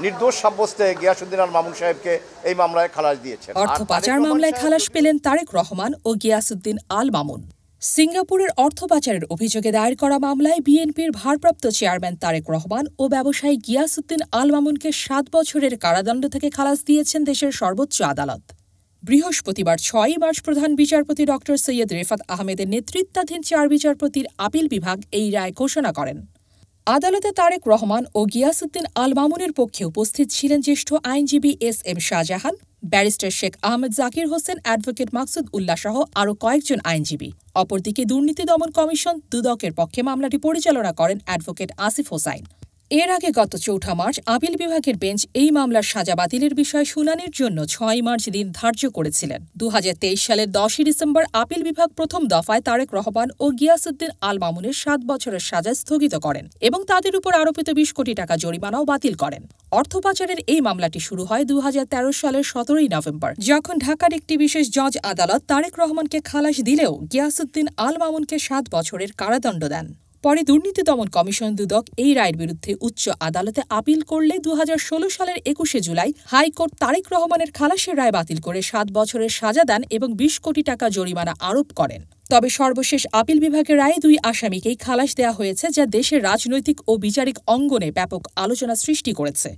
নির্দোষ সাব্যস্তে গিয়াসউদ্দিন আল মামুন সাহেবকে এই মামলায় খালাস দিয়েছেন। অর্থ পাচার মামলায় খালাস পেলেন তারেক রহমান ও গিয়াসউদ্দিন আল মামুন। সিঙ্গাপুরের অর্থ পাচারের অভিযোগে দায়ের করা মামলায় বিএনপির ভারপ্রাপ্ত চেয়ারম্যান তারেক রহমান ও ব্যবসায়ী গিয়াসউদ্দিন আল মামুনকে ৭ বছরের কারাদণ্ড থেকে খালাস দিয়েছেন দেশের সর্বোচ্চ আদালত। বৃহস্পতিবার ৬ মার্চ প্রধান বিচারপতি ড. সৈয়দ রেফাত আহমেদের নেতৃত্বাধীন ৪ বিচারপতির আপিল বিভাগ এই রায় ঘোষণা করেন। আদালতে তারেক রহমান ও গিয়াসউদ্দিন আল মামুনের পক্ষে উপস্থিত ছিলেন জ্যেষ্ঠ আইনজীবী S M. Shahjahan, barrister Sheikh Ahmed Zakir Hossain, advocate Maksud Ullah সহ আরও কয়েকজন আইনজীবী। অপরদিকে দুর্নীতি দমন কমিশন দুদকের পক্ষে মামলাটি পরিচালনা করেন অ্যাডভোকেট আসিফ হোসাইন। এর আগে গত ৪ মার্চ আপিল বিভাগের বেঞ্চ এই মামলার সাজা বাতিলের বিষয়ে শুনানির জন্য ৬ মার্চ দিন ধার্য করেছিলেন। ২০২৩ সালের ১০ ডিসেম্বর আপিল বিভাগ প্রথম দফায় তারেক রহমান ও গিয়াসউদ্দিন আল মামুনের ৭ বছরের সাজা স্থগিত করেন এবং তাদের উপর আরোপিত ২০ কোটি টাকা জরিমানাও বাতিল করেন। অর্থ পাচারের এই মামলাটি শুরু হয় ২০১৩ সালের ১৭ নভেম্বর, যখন ঢাকার একটি বিশেষ জজ আদালত তারেক রহমানকে খালাস দিলেও গিয়াসউদ্দিন আল মামুনকে ৭ বছরের কারাদণ্ড দেন। পরে দুর্নীতি দমন কমিশন দুদক এই রায়ের বিরুদ্ধে উচ্চ আদালতে আপিল করলে ২০১৬ সালের ২১ জুলাই হাইকোর্ট তারেক রহমানের খালাসের রায় বাতিল করে ৭ বছরের সাজা দেন এবং ২০ কোটি টাকা জরিমানা আরোপ করেন। তবে সর্বশেষ আপিল বিভাগের রায়ে ২ আসামিকেই খালাস দেওয়া হয়েছে, যা দেশের রাজনৈতিক ও বিচারিক অঙ্গনে ব্যাপক আলোচনা সৃষ্টি করেছে।